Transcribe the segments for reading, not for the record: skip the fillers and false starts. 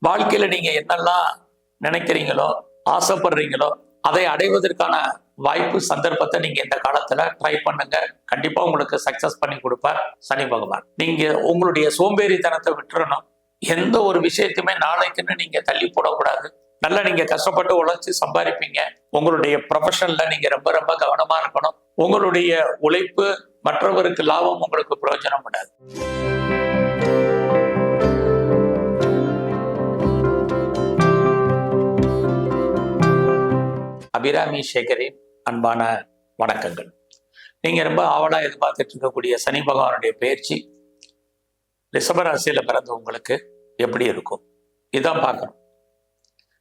வாழ்க்கையில நீங்க என்னெல்லாம் நினைக்கிறீங்களோ, ஆசைப்படுறீங்களோ, அதை அடைவதற்கான வாய்ப்பு, சந்தர்ப்பத்தை நீங்க இந்த காலத்துல ட்ரை பண்ணுங்க. கண்டிப்பா உங்களுக்கு சக்சஸ் பண்ணி கொடுப்பார் சனி பகவான். நீங்க உங்களுடைய சோம்பேறித்தனத்தை விட்டுறணும். எந்த ஒரு விஷயத்தையுமே நாளைக்குன்னு நீங்க தள்ளி போடக்கூடாது. நல்லா நீங்க கஷ்டப்பட்டு உழைச்சு சம்பாதிப்பீங்க. உங்களுடைய ப்ரொஃபஷன்ல நீங்க ரொம்ப ரொம்ப கவனமா இருக்கணும். உங்களுடைய உழைப்பு மற்றவருக்கு லாபம், உங்களுக்கு பிரயோஜனம் படாது. அபிராமி சேகரின் அன்பான வணக்கங்கள். நீங்க ரொம்ப ஆவலா எதிர்பார்த்துட்டு இருக்கக்கூடிய சனி பகவானுடைய பயிற்சி ரிஷபராசியில பிறந்த உங்களுக்கு எப்படி இருக்கும் இதான் பார்க்கணும்.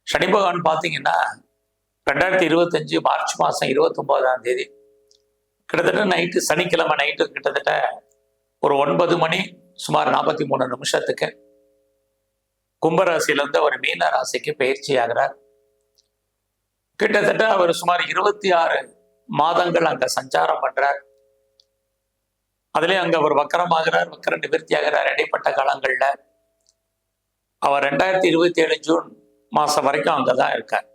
சனி பகவான் பார்த்தீங்கன்னா 2025 மார்ச் மாதம் 29ஆம் தேதி கிட்டத்தட்ட நைட்டு, சனிக்கிழமை நைட்டு கிட்டத்தட்ட ஒரு 9 மணி சுமார் 43 நிமிஷத்துக்கு கும்பராசியிலிருந்து அவர் மீன ராசிக்கு பயிற்சி ஆகிறார். கிட்டத்தட்ட அவர் சுமார் 26 மாதங்கள் அங்க சஞ்சாரம் பண்றார். அதுலயும் அங்க அவர் வக்கரமாகிறார், வக்கர நிவர்த்தி ஆகிறார். இடைப்பட்ட காலங்கள்ல அவர் 2027 ஜூன் மாசம் வரைக்கும் அங்கதான் இருக்கார்.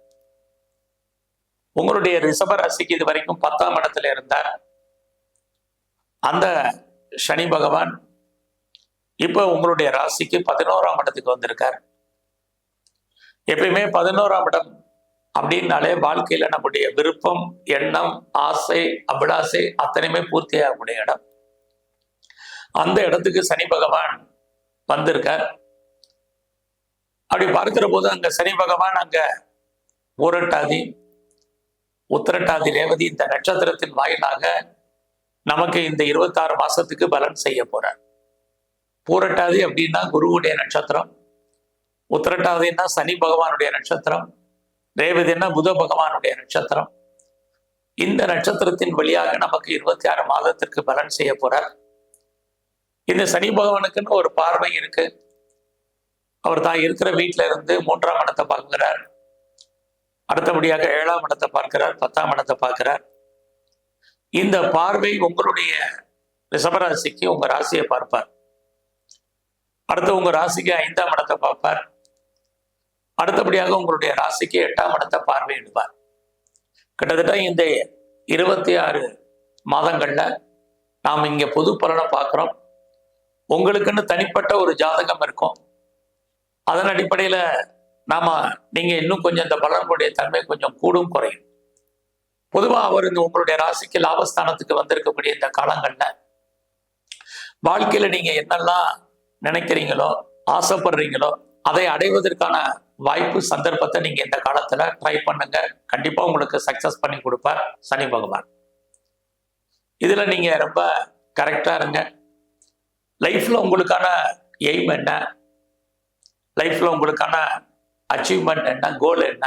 உங்களுடைய ரிஷப ராசிக்கு இது வரைக்கும் 10ஆம் இடத்துல இருந்தார் அந்த சனி பகவான். இப்ப உங்களுடைய ராசிக்கு 11ஆம் இடத்துக்கு வந்திருக்கார். எப்பயுமே 11ஆம் இடம் அப்படின்னாலே வாழ்க்கையில நம்முடைய விருப்பம், எண்ணம், ஆசை, அபிலாசை அத்தனையுமே பூர்த்தியாகக்கூடிய இடம். அந்த இடத்துக்கு சனி பகவான் வந்திருக்கார். அப்படி பார்க்கிற போது அங்க சனி பகவான் அங்க பூரட்டாதி, உத்திரட்டாதி, ரேவதி இந்த நட்சத்திரத்தின் வாயிலாக நமக்கு இந்த 26 மாசத்துக்கு பலன் செய்ய போறார். பூரட்டாதி அப்படின்னா குருவுடைய நட்சத்திரம், உத்திரட்டாதின்னா சனி பகவானுடைய நட்சத்திரம், ரேவதினா புத பகவானுடைய நட்சத்திரம். இந்த நட்சத்திரத்தின் வழியாக நமக்கு 26 மாதத்திற்கு பலன் செய்ய போறார். இந்த சனி பகவானுக்குன்னு ஒரு பார்வை இருக்கு. அவர் தான் இருக்கிற வீட்டில இருந்து 3ஆம் இடத்தை பார்க்கிறார், அடுத்தபடியாக 7ஆம் இடத்தை பார்க்கிறார், 10ஆம் இடத்தை பார்க்கிறார். இந்த பார்வை உங்களுடைய ரிஷபராசிக்கு உங்க ராசியை பார்ப்பார். அடுத்து உங்க ராசிக்கு 5ஆம் இடத்தை பார்ப்பார். அடுத்தபடியாக உங்களுடைய ராசிக்கு 8ஆம் இடத்தை பார்வையிடுவார். கிட்டத்தட்ட இந்த 26 மாதங்கள்ல நாம் இங்க பொது பலனை பார்க்கிறோம். உங்களுக்குன்னு தனிப்பட்ட ஒரு ஜாதகம் இருக்கும். அதன் அடிப்படையில நீங்க இன்னும் கொஞ்சம் இந்த பலனுடைய தன்மை கொஞ்சம் கூடும் குறையும். பொதுவா அவர் இந்த உங்களுடைய ராசிக்கு லாபஸ்தானத்துக்கு வந்திருக்கக்கூடிய இந்த காலங்கள்ல வாழ்க்கையில நீங்க என்னெல்லாம் நினைக்கிறீங்களோ, ஆசைப்படுறீங்களோ, அதை அடைவதற்கான வாய்ப்பு, சந்தர்ப்பத்தை நீங்க இந்த காலத்துல ட்ரை பண்ணுங்க. கண்டிப்பா உங்களுக்கு சக்சஸ் பண்ணி கொடுப்பார் சனி பகவான். இதுல நீங்க ரொம்ப கரெக்டா இருங்க. லைஃப்ல உங்களுக்கான எய்ம் என்ன, லைஃப்ல உங்களுக்கான அச்சீவ்மெண்ட் என்ன, கோல் என்ன,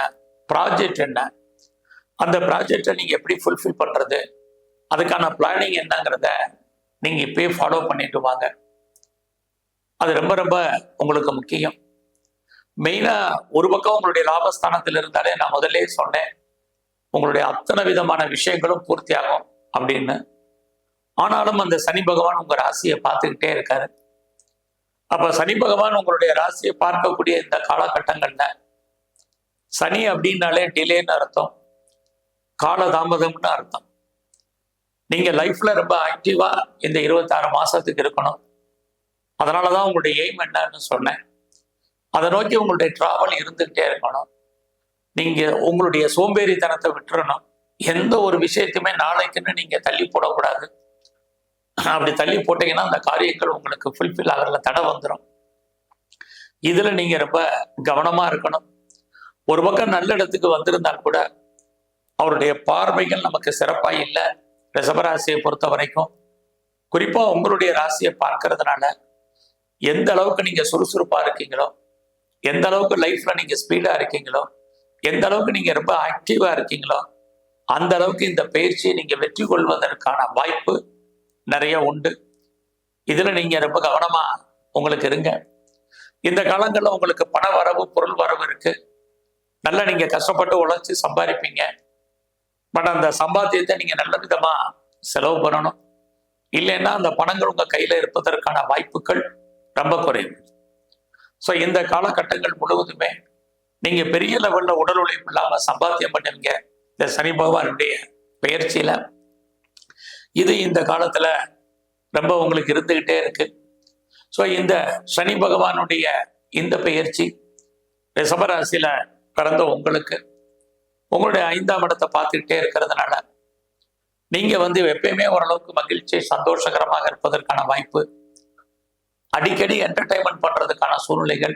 ப்ராஜெக்ட் என்ன, அந்த ப்ராஜெக்டை நீங்க எப்படி ஃபுல்ஃபில் பண்றது, அதுக்கான பிளானிங் என்னங்கிறத நீங்க இப்பயே ஃபாலோ பண்ணிட்டு வாங்க. அது ரொம்ப ரொம்ப உங்களுக்கு முக்கியம். மெயினா ஒரு பக்கம் உங்களுடைய லாபஸ்தானத்தில் இருந்தாலே நான் முதல்ல சொன்னேன், உங்களுடைய அத்தனை விதமான விஷயங்களும் பூர்த்தியாகும் அப்படின்னு. ஆனாலும் அந்த சனி பகவான் உங்க ராசியை பார்த்துக்கிட்டே இருக்காரு. அப்ப சனி பகவான் உங்களுடைய ராசியை பார்க்கக்கூடிய இந்த காலகட்டங்கள்ல சனி அப்படின்னாலே டிலேன்னு அர்த்தம், காலதாமதம்னு அர்த்தம். நீங்க லைஃப்ல ரொம்ப ஆக்டிவா இந்த 26 மாசத்துக்கு இருக்கணும். அதனாலதான் உங்களுடைய எய்ம் என்னன்னு சொன்னேன். அதை நோக்கி உங்களுடைய டிராவல் இருந்துகிட்டே இருக்கணும். நீங்க உங்களுடைய சோம்பேறித்தனத்தை விட்டுறணும். எந்த ஒரு விஷயத்தையுமே நாளைக்குன்னு நீங்க தள்ளி போடக்கூடாது. அப்படி தள்ளி போட்டீங்கன்னா அந்த காரியங்கள் உங்களுக்கு ஃபுல்ஃபில் ஆகிறதுல தடை வந்துடும். இதுல நீங்க ரொம்ப கவனமா இருக்கணும். ஒரு பக்கம் நல்ல இடத்துக்கு வந்திருந்தால் கூட அவருடைய பார்வைகள் நமக்கு சிறப்பா இல்லை. ரிஷபராசியை பொறுத்த வரைக்கும் குறிப்பா உங்களுடைய ராசியை பார்க்கறதுனால எந்த அளவுக்கு நீங்க சுறுசுறுப்பா இருக்கீங்களோ, எந்த அளவுக்கு லைஃப்ல நீங்க ஸ்பீடா இருக்கீங்களோ, எந்த அளவுக்கு நீங்க ரொம்ப ஆக்டிவா இருக்கீங்களோ, அந்த அளவுக்கு இந்த பயிற்சியை நீங்க வெற்றி கொள்வதற்கான வாய்ப்பு நிறைய உண்டு. இதுல நீங்க ரொம்ப கவனமா உங்களுக்கு இருங்க. இந்த காலங்கள்ல உங்களுக்கு பண வரவு, பொருள் வரவு இருக்கு. நல்லா நீங்க கஷ்டப்பட்டு உழைச்சு சம்பாதிப்பீங்க. பட் அந்த சம்பாத்தியத்தை நீங்க நல்ல விதமா செலவு பண்ணணும். இல்லைன்னா அந்த பணங்கள் உங்க கையில இருப்பதற்கான வாய்ப்புகள் ரொம்ப குறைவு. ஸோ இந்த காலகட்டங்கள் முழுவதுமே நீங்க பெரிய லெவல்ல உடல் உழைப்பு இல்லாம சம்பாத்தியம் பண்ணுவீங்க இந்த சனி பகவானுடைய பெயர்ச்சியில. இது இந்த காலத்துல ரொம்ப உங்களுக்கு இருந்துகிட்டே இருக்கு. ஸோ இந்த சனி பகவானுடைய இந்த பெயர்ச்சி ரிஷபராசியில பிறந்த உங்களுக்கு உங்களுடைய 5ஆம் இடத்தை பார்த்துக்கிட்டே இருக்கிறதுனால நீங்க எப்பயுமே ஓரளவுக்கு மகிழ்ச்சி சந்தோஷகரமாக இருப்பதற்கான வாய்ப்பு, அடிக்கடி என்டர்டைன்மெண்ட் பண்றதுக்கான சூழ்நிலைகள்,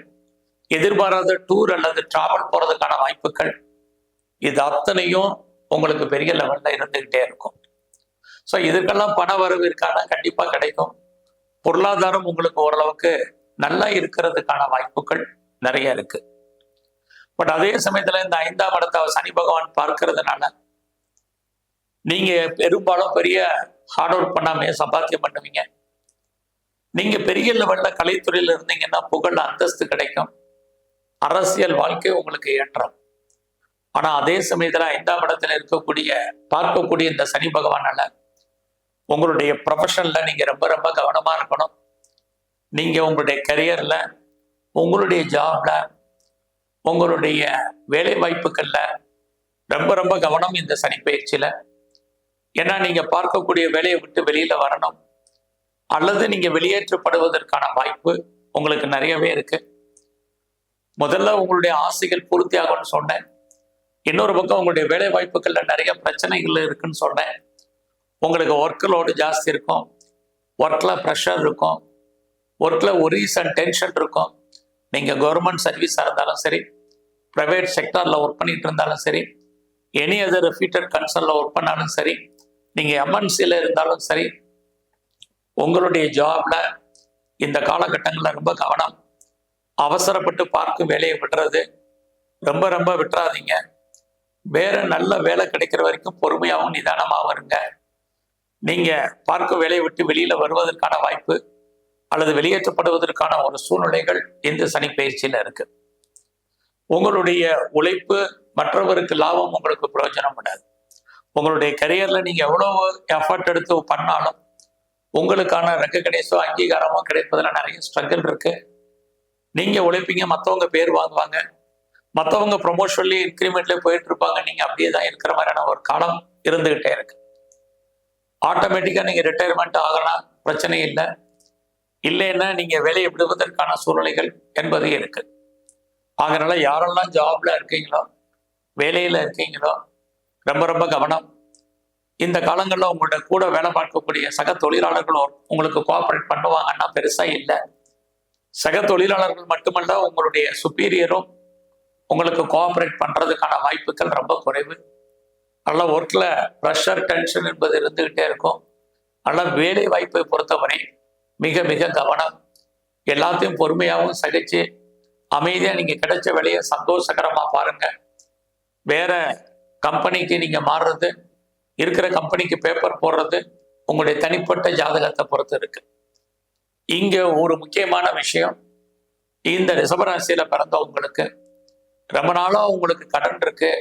எதிர்பாராத டூர் அல்லது டிராவல் போறதுக்கான வாய்ப்புகள், இது அத்தனையும் உங்களுக்கு பெரிய லெவல்ல இருந்துகிட்டே இருக்கும். ஸோ இதுக்கெல்லாம் பண வரவு இருக்கான கண்டிப்பா கிடைக்கும். பொருளாதாரம் உங்களுக்கு ஓரளவுக்கு நல்லா இருக்கிறதுக்கான வாய்ப்புகள் நிறைய இருக்கு. பட் அதே சமயத்துல இந்த 5ஆம் இடத்தை சனி பகவான் பார்க்கறதுனால நீங்க பெரும்பாலும் பெரிய ஹார்ட் ஒர்க் பண்ணாமே சம்பாத்தியம் பண்ணுவீங்க. நீங்க பெரிய லெவல்ல கலைத்துறையில இருந்தீங்கன்னா புகழ் அந்தஸ்து கிடைக்கும். அரசியல் வாழ்க்கை உங்களுக்கு ஏற்றம். ஆனா அதே சமயத்துல 5ஆம் இடத்துல பார்க்கக்கூடிய இந்த சனி பகவானால உங்களுடைய ப்ரொஃபஷன்ல நீங்க ரொம்ப ரொம்ப கவனமா இருக்கணும். நீங்க உங்களுடைய கரியர்ல, உங்களுடைய ஜாப்ல, உங்களுடைய வேலை வாய்ப்புகள்ல ரொம்ப ரொம்ப கவனம் இந்த சனி பயிற்சியில. ஏன்னா நீங்க பார்க்கக்கூடிய வேலையை விட்டு வெளியில வரணும் அல்லது நீங்க வெளியேற்றப்படுவதற்கான வாய்ப்பு உங்களுக்கு நிறையவே இருக்கு. முதல்ல உங்களுடைய ஆசைகள் பூர்த்தி ஆகும்னு சொன்னேன். இன்னொரு பக்கம் உங்களுடைய வேலை வாய்ப்புகள்ல நிறைய பிரச்சனைகள் இருக்குன்னு சொன்னேன். உங்களுக்கு ஒர்க் லோடு ஜாஸ்தி இருக்கும், ஒர்க்ல ப்ரெஷர் இருக்கும், ஒர்க்ல ஒரீஸ் அண்ட் டென்ஷன் இருக்கும். நீங்க கவர்மெண்ட் சர்வீஸா இருந்தாலும் சரி, பிரைவேட் செக்டார்ல ஒர்க் பண்ணிட்டு இருந்தாலும் சரி, எனி அதர் ரெப்யூட்டட் கன்சர்ன்ல ஒர்க் பண்ணாலும் சரி, நீங்க எம்என்சில இருந்தாலும் சரி, உங்களுடைய ஜாப்ல இந்த காலகட்டங்களில் ரொம்ப கவனம். அவசரப்பட்டு பார்க்கும் வேலையை விடுறது ரொம்ப ரொம்ப விட்டுறாதீங்க. வேற நல்ல வேலை கிடைக்கிற வரைக்கும் பொறுமையாகவும் நிதானமாகவும் இருங்க. நீங்க பார்க்கும் வேலையை விட்டு வெளியில வருவதற்கான வாய்ப்பு அல்லது வெளியேற்றப்படுவதற்கான ஒரு சூழ்நிலைகள் இந்த சனி பயிற்சியில இருக்கு. உங்களுடைய உழைப்பு மற்றவருக்கு லாபம் உங்களுக்கு பிரயோஜனம் விடாது. உங்களுடைய கரியர்ல நீங்க எவ்வளவு எஃபர்ட் எடுத்து பண்ணாலும் உங்களுக்கான ரெக்கக்னைஸோ அங்கீகாரமோ கிடைப்பதில் நிறைய ஸ்ட்ரகிள் இருக்கு. நீங்க உழைப்பீங்க, மற்றவங்க பேர் வாங்குவாங்க, மற்றவங்க ப்ரொமோஷன்லி இன்க்ரிமெண்ட்ல போயிட்டு இருப்பாங்க. நீங்க அப்படியே தான் இருக்கிற மாதிரியான ஒரு காலம் இருந்துகிட்டே இருக்கு. ஆட்டோமேட்டிக்கா நீங்க ரிட்டையர்மெண்ட் ஆகலாம், பிரச்சனை இல்லை. இல்லைன்னா நீங்க வேலையை விடுவதற்கான சூழ்நிலைகள் என்பது இருக்கு. அதனால யாரெல்லாம் ஜாப்ல இருக்கீங்களோ, வேலையில இருக்கீங்களோ, ரொம்ப ரொம்ப கவனம். இந்த காலங்களில் உங்களோட கூட வேலை பார்க்கக்கூடிய சக தொழிலாளர்களும் உங்களுக்கு கோஆபரேட் பண்ணுவாங்கன்னா பெருசா இல்லை. சக தொழிலாளர்கள் மட்டுமல்ல, உங்களுடைய சுப்பீரியரும் உங்களுக்கு கோஆபரேட் பண்றதுக்கான வாய்ப்புகள் ரொம்ப குறைவு. நல்ல ஒர்க்ல ப்ரெஷர் டென்ஷன் என்பது இருந்துகிட்டே இருக்கும். ஆனால் வேலை வாய்ப்பை பொறுத்தவரை மிக மிக கவனம். எல்லாத்தையும் பொறுமையாகவும் சகிச்சு அமைதியா நீங்க கிடைச்ச வேலையை சந்தோஷகரமா பாருங்க. வேற கம்பெனிக்கு நீங்க மாறுறது, இருக்கிற கம்பெனிக்கு பேப்பர் போடுறது உங்களுடைய தனிப்பட்ட ஜாதகத்தை பொறுத்து இருக்கு. இங்க ஒரு முக்கியமான விஷயம், இந்த ரிஷபராசியில பிறந்த உங்களுக்கு ரொம்ப நாளா உங்களுக்கு கடன் இருக்கு,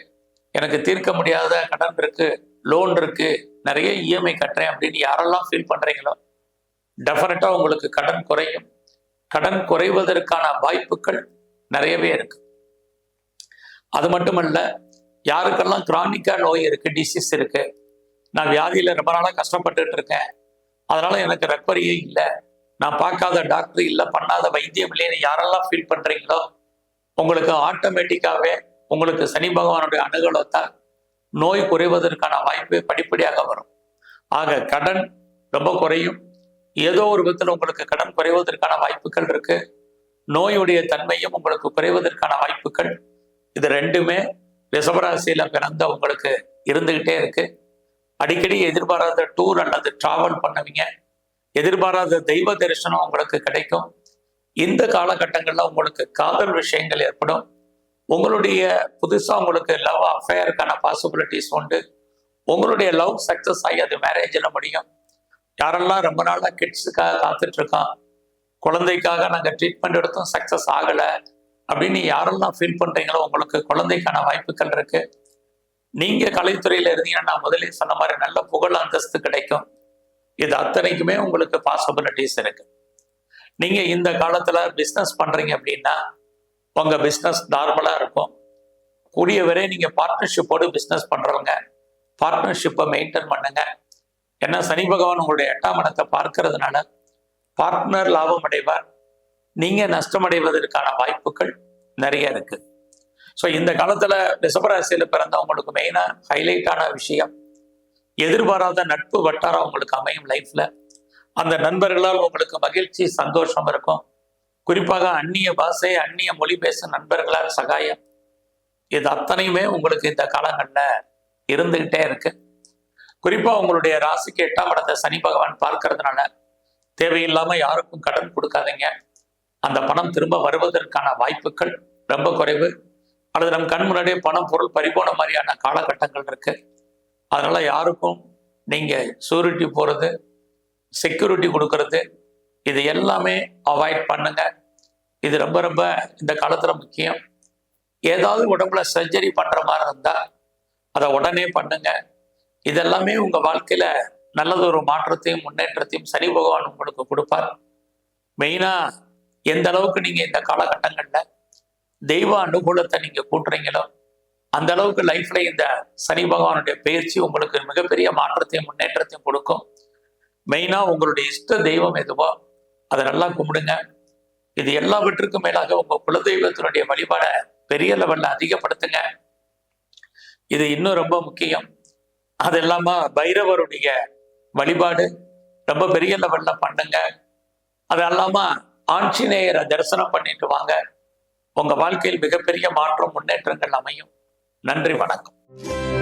எனக்கு தீர்க்க முடியாத கடன் இருக்கு, லோன் இருக்கு, நிறைய இஎம்ஐ கட்டுறேன் அப்படின்னு யாரெல்லாம் ஃபீல் பண்றீங்களோ டெஃபினட்டா உங்களுக்கு கடன் குறையும். கடன் குறைவதற்கான வாய்ப்புகள் நிறையவே இருக்கு. அது மட்டுமல்ல, யாருக்கெல்லாம் கிரானிக்கா நோய் இருக்கு, டிசீஸ் இருக்கு, நான் வியாதியில ரொம்ப நாளா கஷ்டப்பட்டுட்டு இருக்கேன், அதனால எனக்கு ரெக்கவரியே இல்லை, நான் பார்க்காத டாக்டர் இல்லை, பண்ணாத வைத்தியம் இல்லைன்னு யாரெல்லாம் ஃபீல் பண்றீங்களோ உங்களுக்கு ஆட்டோமேட்டிக்காவே உங்களுக்கு சனி பகவானுடைய அனுகூலத்தால் நோய் குறைவதற்கான வாய்ப்பு படிப்படியாக வரும். ஆக கடன் ரொம்ப குறையும். ஏதோ ஒரு விதத்தில் உங்களுக்கு கடன் குறைவதற்கான வாய்ப்புகள் இருக்கு. நோயுடைய தன்மையும் உங்களுக்கு குறைவதற்கான வாய்ப்புகள், இது ரெண்டுமே ரிஷபராசியில பிறந்த உங்களுக்கு இருந்துகிட்டே இருக்கு. அடிக்கடி எதிர்பாராத டூர் அல்லது டிராவல் பண்ணுவீங்க. எதிர்பாராத தெய்வ தரிசனம் உங்களுக்கு கிடைக்கும். இந்த காலகட்டங்கள்ல உங்களுக்கு காதல் விஷயங்கள் ஏற்படும். உங்களுடைய புதுசா உங்களுக்கு லவ் அஃபேருக்கான பாசிபிலிட்டிஸ் உண்டு. உங்களுடைய லவ் சக்சஸ் ஆகி அது மேரேஜில் முடியும். யாரெல்லாம் ரொம்ப நாளா கிட்ஸுக்காக காத்துட்டு இருக்கான், குழந்தைக்காக நாங்கள் ட்ரீட்மெண்ட் எடுத்தும் சக்சஸ் ஆகலை அப்படின்னு யாரெல்லாம் ஃபீல் பண்றீங்களோ உங்களுக்கு குழந்தைக்கான வாய்ப்புகள் இருக்கு. நீங்க கலைத்துறையில இருந்தீங்கன்னா நான் முதலே சொன்ன மாதிரி நல்ல புகழ் அந்தஸ்து கிடைக்கும். இது அத்தனைக்குமே உங்களுக்கு பாசிபிலிட்டிஸ் இருக்கு. நீங்க இந்த காலத்துல பிசினஸ் பண்றீங்க அப்படின்னா உங்க பிசினஸ் நார்மலா இருக்கும். கூடிய வரை நீங்க பார்ட்னர்ஷிப்போடு பிசினஸ் பண்றவங்க பார்ட்னர்ஷிப்பை மெயின்டைன் பண்ணுங்க. ஏன்னா சனி பகவான் உங்களுடைய 8ஆம் இடத்தை பார்க்கறதுனால பார்ட்னர் லாபம் அடைவார், நீங்க நஷ்டமடைவதற்கான வாய்ப்புகள் நிறைய இருக்கு. ஸோ இந்த காலத்துல ரிஷபராசியில பிறந்தவங்களுக்கு மெயினா ஹைலைட்டான விஷயம், எதிர்பாராத நட்பு வட்டாரம் உங்களுக்கு அமையும் லைஃப்ல. அந்த நண்பர்களால் உங்களுக்கு மகிழ்ச்சி சந்தோஷம் இருக்கும். குறிப்பாக அந்நிய பாஷை அந்நிய மொழி பேசும் நண்பர்களால் சகாயம், இது அத்தனையுமே உங்களுக்கு இந்த காலங்கள்ல இருந்துகிட்டே இருக்கு. குறிப்பா உங்களுடைய ராசிக்கு 8ஆம் இடத்தை சனி பகவான் பார்க்கறதுனால தேவையில்லாம யாருக்கும் கடன் கொடுக்காதீங்க. அந்த பணம் திரும்ப வருவதற்கான வாய்ப்புகள் ரொம்ப குறைவு. அல்லது நம் கண் முன்னாடியே பணம் பொருள் பறிபோன மாதிரியான காலகட்டங்கள் இருக்கு. அதனால யாருக்கும் நீங்க சூரிட்டி போறது, செக்யூரிட்டி கொடுக்கறது, இது எல்லாமே அவாய்ட் பண்ணுங்க. இது ரொம்ப ரொம்ப இந்த காலத்துல முக்கியம். ஏதாவது உடம்புல சர்ஜரி பண்ற மாதிரி இருந்தா அதை உடனே பண்ணுங்க. இதெல்லாமே உங்க வாழ்க்கையில நல்லதொரு மாற்றத்தையும் முன்னேற்றத்தையும் சனி பகவான் உங்களுக்கு கொடுப்பார். மெயினா எந்த அளவுக்கு நீங்க இந்த காலகட்டங்கள்ல தெய்வ அனுகூலத்தை நீங்க கூட்டுறீங்களோ அந்த அளவுக்கு லைஃப்ல இந்த சனி பகவானுடைய பயிற்சி உங்களுக்கு மிகப்பெரிய மாற்றத்தையும் முன்னேற்றத்தையும் கொடுக்கும். மெயினா உங்களுடைய இஷ்ட தெய்வம் எதுவோ அதை நல்லா கும்பிடுங்க. இது எல்லாவற்றுக்கும் மேலாக உங்க குலதெய்வத்தினுடைய வழிபாடை பெரிய லெவல்ல அதிகப்படுத்துங்க. இது இன்னும் ரொம்ப முக்கியம். அது இல்லாம பைரவருடைய வழிபாடு ரொம்ப பெரிய லெவல்ல பண்ணுங்க. அது இல்லாம ஆஞ்சநேயரை தரிசனம் பண்ணிட்டு வாங்க. உங்க வாழ்க்கையில் மிகப்பெரிய மாற்றம் முன்னேற்றங்கள் அமையும். நன்றி, வணக்கம்.